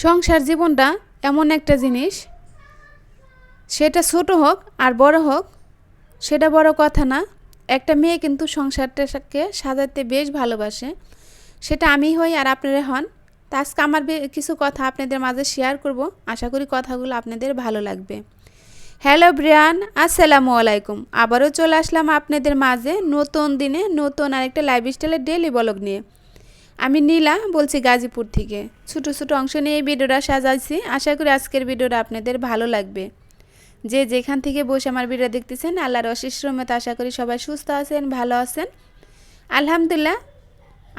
সংসার জীবনটা এমন একটা জিনিস, সেটা ছোট হোক আর বড় হোক সেটা বড় কথা না। একটা মেয়ে কিন্তু সংসারটাকে সাজাতে বেশ ভালোবাসে, সেটা আমি হই আর আপনারা হন। তা আজকে আমার কিছু কথা আপনাদের মাঝে শেয়ার করব। আশা করি কথাগুলো আপনাদের ভালো লাগবে। হ্যালো ব্রিয়ান, আসসালামু আলাইকুম। আবারও চলে আসলাম আপনাদের মাঝে নতুন দিনে নতুন আরেকটা লাইফস্টাইলের ডেইলি ব্লগ নিয়ে। আমি নীলা বলছি গাজীপুর থেকে। ছোটো ছোটো অংশ নিয়ে এই ভিডিওটা সাজাইছি। আশা করি আজকের ভিডিওটা আপনাদের ভালো লাগবে। যে যেখান থেকে বসে আমার ভিডিও দেখতেছেন, আল্লাহর অশেষ রহমতে আশা করি সবাই সুস্থ আছেন, ভালো আছেন। আলহামদুলিল্লাহ,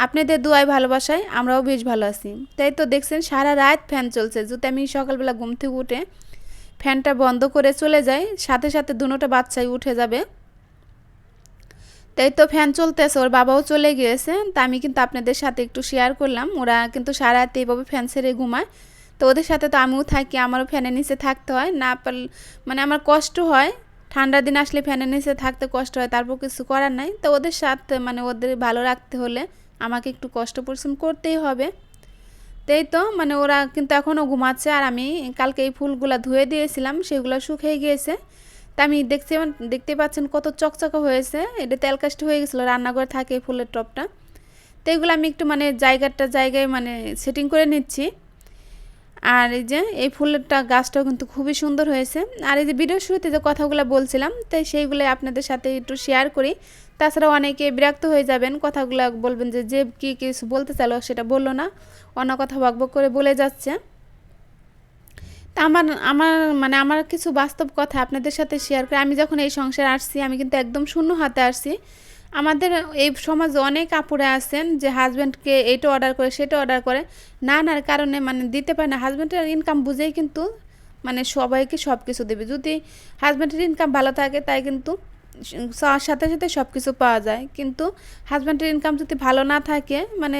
আপনাদের দোয়ায় ভালোবাসায় আমরাও বেশ ভালো আছি। তাই তো দেখছেন সারা রাত ফ্যান চলছে। যদি আমি সকালবেলা ঘুম থেকে উঠে ফ্যানটা বন্ধ করে চলে যাই, সাথে সাথে দুটোটা বাচ্চাই উঠে যাবে। তাই তো ফ্যান চলতেছে, ওর বাবাও চলে গিয়েছে। তা আমি কিন্তু আপনাদের সাথে একটু শেয়ার করলাম। ওরা কিন্তু সারা রাত এইভাবে ফ্যান ছেড়ে ঘুমায়। তো ওদের সাথে তো আমিও থাকি, আমারও ফ্যানের নিচে থাকতে হয়। না পারলে মানে আমার কষ্ট হয়, ঠান্ডার দিন আসলে ফ্যানের নিচে থাকতে কষ্ট হয়, তারপর কিছু করার নাই। তো ওদের সাথে মানে ওদের ভালো রাখতে হলে আমাকে একটু কষ্ট পরিশ্রম করতেই হবে। তাই তো মানে ওরা কিন্তু এখনও ঘুমাচ্ছে। আর আমি কালকে এই ফুলগুলো ধুয়ে দিয়েছিলাম, সেগুলো শুকিয়ে গিয়েছে। তা আমি দেখতে পাচ্ছেন কত চকচকা হয়েছে। এটা তেলকাষ্ট হয়ে গেছিলো, রান্নাঘরে থাকে এই ফুলের টবটা। তো এগুলো আমি একটু মানে জায়গায় মানে সেটিং করে নিচ্ছি। আর এই যে এই ফুলেরটা গাছটাও কিন্তু খুবই সুন্দর হয়েছে। আর এই যে ভিডিও শুরুতে যে কথাগুলো বলছিলাম, তাই সেইগুলো আপনাদের সাথে একটু শেয়ার করি। তাছাড়া অনেকে বিরক্ত হয়ে যাবেন, কথাগুলো বলবেন যে কী কিছু বলতে চাইলো সেটা বললো না, অন্য কথা বকবক করে বলে যাচ্ছে। তা আমার আমার মানে আমার কিছু বাস্তব কথা আপনাদের সাথে শেয়ার করে। আমি যখন এই সংসারে আসছি, আমি কিন্তু একদম শূন্য হাতে আসছি। আমাদের এই সমাজে অনেক আপুরা আছেন যে হাজব্যান্ডকে এইটা অর্ডার করে সেটা অর্ডার করে, নানার কারণে মানে দিতে পারে না। হাজব্যান্ডের ইনকাম বুঝেই কিন্তু মানে সবাইকে সব কিছু দেবে। যদি হাজব্যান্ডের ইনকাম ভালো থাকে তাই কিন্তু সাথে সাথে সব কিছু পাওয়া যায়। কিন্তু হাজব্যান্ডের ইনকাম যদি ভালো না থাকে, মানে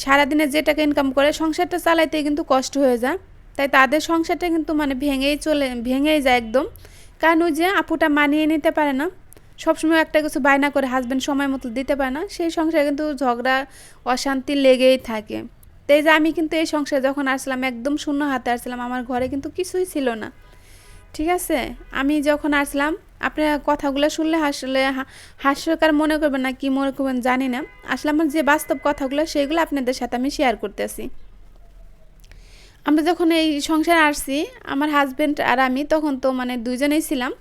সারাদিনে যে টাকা ইনকাম করে সংসারটা চালাইতে কিন্তু কষ্ট হয়ে যায়। তাই তাদের সংসারটা কিন্তু মানে ভেঙেই যায় একদম। কারণ ওই যে আপুটা মানিয়ে নিতে পারে না, সবসময় একটা কিছু বায়না করে, হাজব্যান্ড সময় মতো দিতে পারে না, সেই সংসারে কিন্তু ঝগড়া অশান্তি লেগেই থাকে। তাই যে আমি কিন্তু এই সংসারে যখন আসলাম একদম শূন্য হাতে আসলাম, আমার ঘরে কিন্তু কিছুই ছিল না। ঠিক আছে, আমি যখন আসলাম, আপনার কথাগুলো শুনলে হাস্যকর মনে করবেন না কি মনে করবেন জানি না। আসলে আমার যে বাস্তব কথাগুলো সেইগুলো আপনাদের সাথে আমি শেয়ার করতেছি। আমরা যখন এই সংসারে আসছি, আমার হাজব্যান্ড আর আমি তখন তো মানে দুজনেই ছিলাম।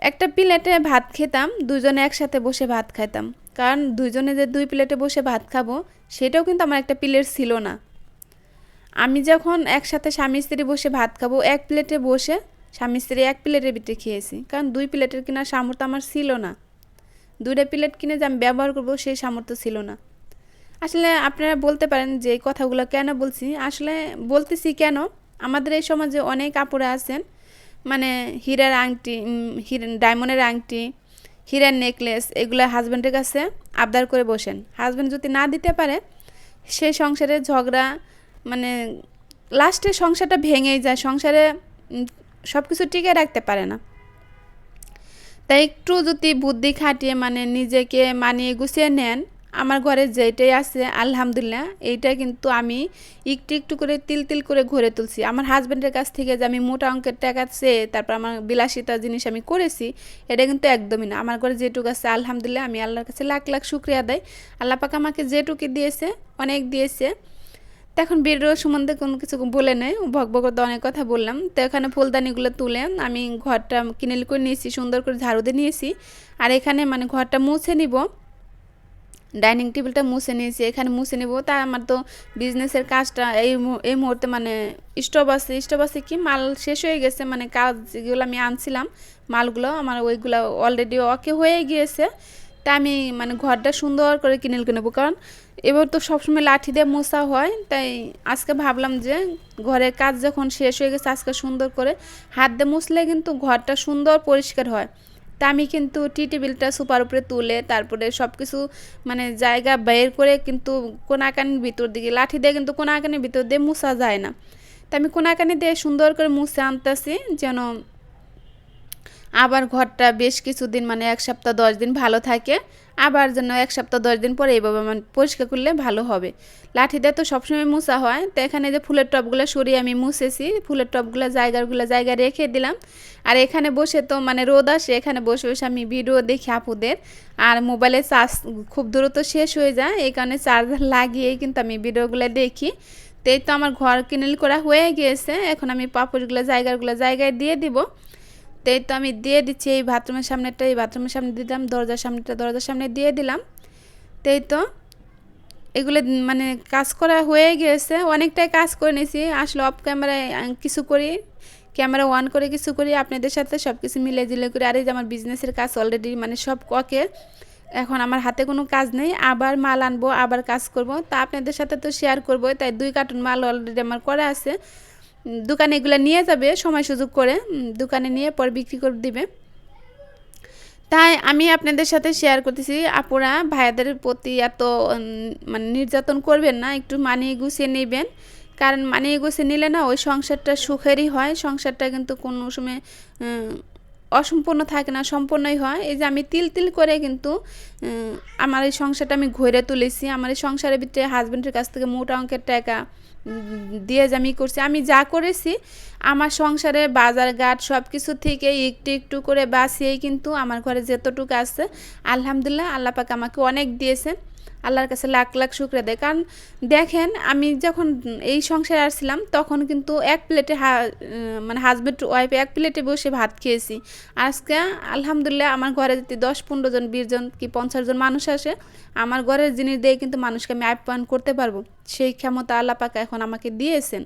একটা প্লেটে ভাত খেতাম, দুজনে একসাথে বসে ভাত খাইতাম। কারণ দুজনে যে দুই প্লেটে বসে ভাত খাবো সেটাও কিন্তু আমার একটা প্লেট ছিল না। আমি যখন একসাথে স্বামী স্ত্রী বসে ভাত খাবো, এক প্লেটে বসে স্বামী স্ত্রী এক প্লেটের ভিতরে খেয়েছি। কারণ দুই প্লেটের কেনার সামর্থ্য আমার ছিল না। দুইটা প্লেট কিনে যে আমি ব্যবহার করবো সেই সামর্থ্য ছিল না। আসলে আপনারা বলতে পারেন যে এই কথাগুলো কেন বলছি। আসলে বলতেছি কেন, আমাদের এই সমাজে অনেক আপুরা আছেন মানে হীরার আংটি, ডায়মন্ডের আংটি, হীরার নেকলেস এগুলো হাজব্যান্ডের কাছে আবদার করে বসেন। হাজব্যান্ড যদি না দিতে পারে, সেই সংসারে ঝগড়া মানে লাস্টে সংসারটা ভেঙেই যায়। সংসারে সব কিছু টিকে রাখতে পারে না। তাই একটু যদি বুদ্ধি খাটিয়ে মানে নিজেকে মানিয়ে গুছিয়ে নেন, আমার ঘরে যেটাই আছে আলহামদুলিল্লাহ, এইটা কিন্তু আমি একটু একটু করে তিল করে ঘরে তুলছি। আমার হাজব্যান্ডের কাছ থেকে যে আমি মোটা অঙ্কের টাকা চেয়ে তারপর আমার বিলাসিতা জিনিস আমি করেছি, এটা কিন্তু একদমই না। আমার ঘরে যেটুকু আছে আলহামদুলিল্লাহ, আমি আল্লাহর কাছে লাখ লাখ শুক্রিয়া দেয়। আল্লাহ পাক আমাকে যেটুকু দিয়েছে অনেক দিয়েছে। তো এখন ভিডিও সম্বন্ধে কোনো কিছু বলে নেই, ভগভগ করতে অনেক কথা বললাম। তো এখানে ফুলদানিগুলো তুলে আমি ঘরটা কিনেল করে নিয়েছি, সুন্দর করে ঝাড়ু দিয়ে নিয়েছি। আর এখানে মানে ঘরটা মুছে নিব, ডাইনিং টেবিলটা মুছে নিয়েছি, এখানে মুছে নেব। তা আমার তো বিজনেসের কাজটা এই মুহূর্তে মানে স্টপ আছে কি মাল শেষ হয়ে গেছে। মানে কাজ যেগুলো আমি আনছিলাম মালগুলো আমার ওইগুলো অলরেডি ওকে হয়ে গিয়েছে। তা আমি মানে ঘরটা সুন্দর করে কিনেল করে নেবো। কারণ এবার তো সবসময় লাঠি দিয়ে মোছা হয়, তাই আজকে ভাবলাম যে ঘরের কাজ যখন শেষ হয়ে গেছে আজকে সুন্দর করে হাত দিয়ে মুছলে কিন্তু ঘরটা সুন্দর পরিষ্কার হয়। তা আমি কিন্তু টেবিলটা সোফার উপরে তুলে তারপরে সব কিছু মানে জায়গা বের করে কিন্তু কোনাকানির ভিতর দিকে লাঠি দিয়ে কিন্তু কোনাকানির ভিতর দিয়ে মুছা যায় না। তা আমি কোনাকানি দিয়ে সুন্দর করে মুছে আনতেছি, যেন আবার ঘরটা বেশ কিছুদিন মানে 1 সপ্তাহ 10 দিন ভালো থাকে। আবার যেন 1 সপ্তাহ 10 দিন পরে এইভাবে মানে পরিষ্কার করলে ভালো হবে। লাঠি দিয়ে তো সবসময় মুছা হয়, তো এখানে যে ফুলের টবগুলো সরিয়ে আমি মুছেছি, ফুলের টবগুলো জায়গায় রেখে দিলাম। আর এখানে বসে তো মানে রোদ আসে, এখানে বসে বসে আমি ভিডিও দেখি আপুদের, আর মোবাইলে চার্জ খুব দ্রুত শেষ হয়ে যায়, এই কারণে চার্জার লাগিয়েই কিন্তু আমি ভিডিওগুলো দেখি। তো এই তো আমার ঘর ক্লিন করা হয়ে গিয়েছে, এখন আমি পাপড়গুলো জায়গায় দিয়ে দিব। তো এই তো আমি দিয়ে দিচ্ছি এই বাথরুমের সামনেটা, এই বাথরুমের সামনে দিলাম, দরজার সামনে দিয়ে দিলাম। তো এই তো এগুলো মানে কাজ করা হয়ে গিয়েছে, অনেকটাই কাজ করে নিয়েছি আসলে। অফ ক্যামেরায় কিছু করি, ক্যামেরা অন করে কিছু করি, আপনাদের সাথে সব কিছু মিলে জিলে করি। আর এই যে আমার বিজনেসের কাজ অলরেডি মানে সব ওকে, এখন আমার হাতে কোনো কাজ নেই, আবার মাল আনবো, আবার কাজ করব। তা আপনাদের সাথে তো শেয়ার করবো, তাই 2 কার্টুন মাল অলরেডি আমার করা আছে। দোকানে এগুলো নিয়ে যাবে সময় সুযোগ করে, দোকানে নিয়ে পরে বিক্রি করে দিবে। তাই আমি আপনাদের সাথে শেয়ার করতেছি, আপুরা ভাইয়াদের প্রতি এত মানে নির্যাতন করবেন না, একটু মানিয়ে গুছিয়ে নেবেন। কারণ মানিয়ে গুছিয়ে নিলে না ওই সংসারটা সুখেরই হয়, সংসারটা কিন্তু কোনো সময় অসম্পূর্ণ থাকে না, সম্পূর্ণই হয়। এই যে আমি তিল করে কিন্তু আমার এই সংসারটা আমি ঘুরে তুলেছি। আমার এই সংসারের ভিতরে হাজব্যান্ডের কাছ থেকে মোটা অঙ্কের টাকা দিয়ে যে আমি করছি, আমি যা করেছি আমার সংসারে বাজার ঘাট সব কিছু থেকে একটু করে বাঁচিয়েই কিন্তু আমার ঘরে যতটুকু আছে আলহামদুলিল্লাহ আল্লাহ পাক আমাকে অনেক দিয়েছেন। আল্লাহর কাছে লাখ লাখ শুকরিয়া দেয়। কারণ দেখেন আমি যখন এই সংসারে আসছিলাম তখন কিন্তু এক প্লেটে মানে হাজব্যান্ড ওয়াইফ এক প্লেটে বসে ভাত খেয়েছি। আজকে আলহামদুলিল্লাহ আমার ঘরে যদি 10-15 জন 20 জন কি 50 জন মানুষ আসে, আমার ঘরের জিনিস দিয়ে কিন্তু মানুষকে আমি আপ্যায়ন করতে পারবো, সেই ক্ষমতা আল্লাহ পাক এখন আমাকে দিয়েছেন।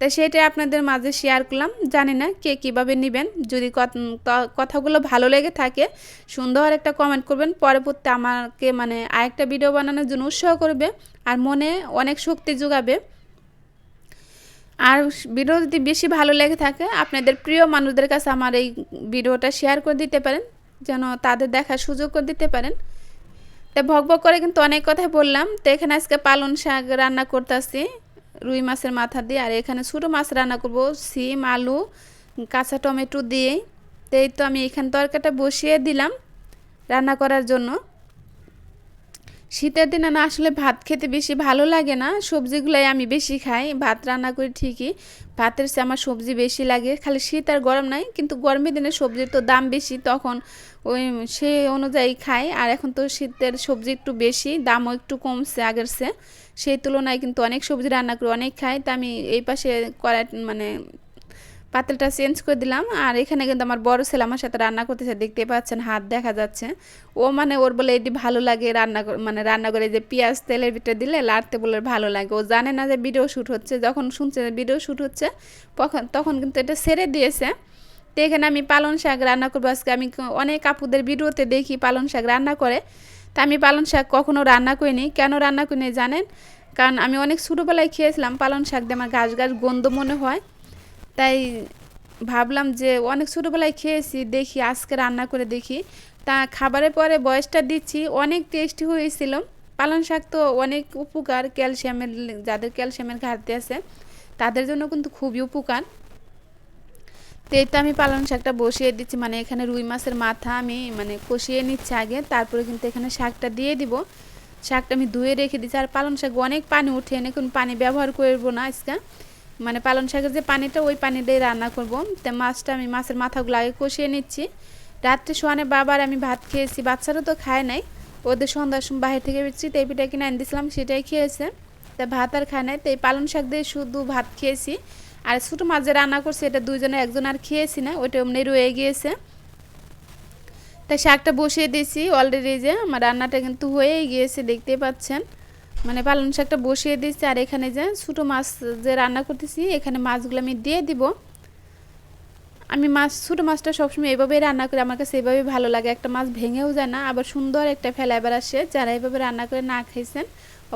তাই সেটাই আপনাদের মাঝে শেয়ার করলাম। জানি না কে কীভাবে নেবেন, যদি কথাগুলো ভালো লেগে থাকে সুন্দর একটা কমেন্ট করবেন, পরবর্তী আমাকে মানে আরেকটা ভিডিও বানানোর জন্য উৎসাহ করবে আর মনে অনেক শক্তি যোগাবে। আর ভিডিও যদি বেশি ভালো লেগে থাকে আপনাদের প্রিয় মানুষদের কাছে আমার এই ভিডিওটা শেয়ার করে দিতে পারেন, যেন তাদের দেখার সুযোগ করে দিতে পারেন। তো ভক করে কিন্তু অনেক কথাই বললাম। তো এখানে আজকে পালং শাক রান্না করতেছি রুই মাছের মাথা দিয়ে, আর এখানে ছোটো মাছ রান্না করব সিম আলু কাঁচা টমেটো দিয়ে। তো এই তো আমি এখানে তরকারিটা বসিয়ে দিলাম রান্না করার জন্য। শীতের দিনে না আসলে ভাত খেতে বেশি ভালো লাগে না, সবজিগুলাই আমি বেশি খাই, ভাত রান্না করি ঠিকই, ভাতের চেয়ে আমার সবজি বেশি লাগে। খালি শীত আর গরম নাই, কিন্তু গরমের দিনে সবজির তো দাম বেশি, তখন ওই সে অনুযায়ী খাই। আর এখন তো শীতের সবজি একটু বেশি, দামও একটু কমছে আগের চেয়ে, সেই তুলনায় কিন্তু অনেক সবজি রান্না করি, অনেক খাই। তা আমি এই পাশে মানে পাতিলটা চেঞ্জ করে দিলাম। আর এখানে কিন্তু আমার বড় ছেলে আমার সাথে রান্না করতেছে, দেখতে পাচ্ছেন হাত দেখা যাচ্ছে। ও মানে ওর বলে এটি ভালো লাগে রান্না করে যে পেঁয়াজ তেলের ভিতরে দিলে লাড়তে বলে ভালো লাগে। ও জানে না যে ভিডিও শ্যুট হচ্ছে, যখন শুনছে ভিডিও শ্যুট হচ্ছে তখন কিন্তু এটা ছেড়ে দিয়েছে। তো এখানে আমি পালং শাক রান্না করবো আজকে। আমি অনেক আপুদের ভিডিওতে দেখি পালং শাক রান্না করে, তা আমি পালং শাক কখনো রান্না করিনি। কেন রান্না করিনি জানেন? কারণ আমি অনেক ছোটোবেলায় খেয়েছিলাম পালং শাক দিয়ে, আমার ঘাস গন্ধ মনে হয়, তাই ভাবলাম যে অনেক ছোটোবেলায় খেয়েছি, দেখি আজকে রান্না করে দেখি। তা খাবারের পরে বয়সটা দিচ্ছি, অনেক টেস্টি হয়েছিল। পালং শাক তো অনেক উপকার, ক্যালসিয়ামের, যাদের ক্যালসিয়ামের ঘাটতি আছে তাদের জন্য কিন্তু খুবই উপকার। তো এই তো আমি পালং শাকটা বসিয়ে দিচ্ছি, মানে এখানে রুই মাছের মাথা আমি মানে কষিয়ে নিচ্ছি আগে, তারপরে কিন্তু এখানে শাকটা দিয়ে দিব। শাকটা আমি ধুয়ে রেখে দিচ্ছি। আর পালং শাক অনেক পানি উঠে, এনে কোনো পানি ব্যবহার করবো না আজকে, মানে পালং শাকের যে পানিটা ওই পানি দিয়ে রান্না করব। তো মাছটা আমি মাছের মাথাগুলো আগে কষিয়ে নিচ্ছি। রাত্রে শোয়ানে বাবার আমি ভাত খেয়েছি, বাচ্চারা তো খায় নাই, ওদের সন্ধ্যার সময় বাইরে থেকে বেরোচ্ছি, তো এই পিঠা কিনে এনে দিয়েছিলাম সেটাই খেয়েছে। তা ভাত আর খায় নাই, তো এই পালং শাক দিয়ে শুধু ভাত খেয়েছি। আর ছোটো মাছ যে রান্না করছে এটা দুইজনে, একজন আর খেয়েছি না, ওইটা এমনি রয়ে গিয়েছে। তাই শাকটা বসিয়ে দিয়েছি অলরেডি, যে আমার রান্নাটা কিন্তু হয়েই গিয়েছে দেখতেই পাচ্ছেন। মানে পালং শাকটা বসিয়ে দিয়েছি, আর এখানে যে ছোটো মাছ যে রান্না করতেছি এখানে মাছগুলো আমি দিয়ে দিব। আমি ছোটো মাছটা সবসময় এইভাবেই রান্না করি, আমার কাছে এইভাবেই ভালো লাগে, একটা মাছ ভেঙেও যায় না, আবার সুন্দর একটা ফ্লেভার আসে। যারা এইভাবে রান্না করে না খাইছেন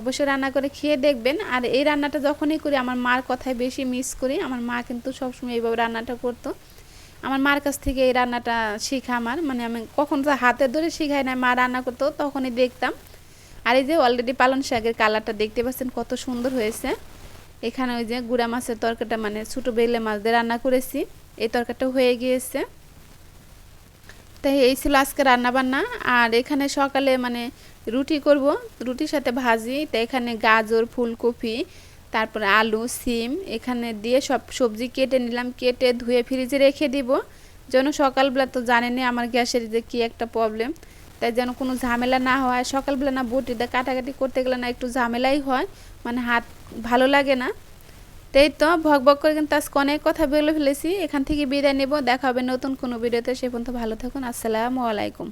অবশ্যই রান্না করে খেয়ে দেখবেন। আর এই রান্নাটা যখনই করি আমার মার কথাই বেশি মিস করি। আমার মা কিন্তু সবসময় এইভাবে রান্নাটা করতো, আমার মার কাছ থেকে এই রান্নাটা শেখা আমার, মানে আমি কখন যা হাতে ধরে শিখাই না, মা রান্না করতো তখনই দেখতাম। আর এই যে অলরেডি পালং শাকের কালারটা দেখতে পাচ্ছেন কত সুন্দর হয়েছে। এখানে ওই যে গুঁড়া মাছের তরকারিটা মানে ছোটো বেলে মাছ দিয়ে রান্না করেছি, এই তরকারিটা হয়ে গিয়েছে। তাই এই ছিল আজকে রান্না বান্না। আর এখানে সকালে মানে রুটি করব, রুটির সাথে ভাজি। তো এখানে গাজর, ফুলকপি, তারপরে আলু, সিম এখানে দিয়ে সব সবজি কেটে নিলাম, কেটে ধুয়ে ফ্রিজে রেখে দিব, যেন সকালবেলা তো জানেনই আমার গ্যাসের যে কী একটা প্রবলেম, তাই যেন কোনো ঝামেলা না হয়। সকালবেলা না বটিতে কাটাকাটি করতে গেলে না একটু ঝামেলাই হয়, মানে হাত ভালো লাগে না। তাই তো ভক ভক করে কিন্তু আজকে অনেক কথা বলে ফেলেছি। এখান থেকে বিদায় নেব, দেখা হবে নতুন কোনো ভিডিওতে। সে পর্যন্ত ভালো থাকুন। আসসালামু আলাইকুম।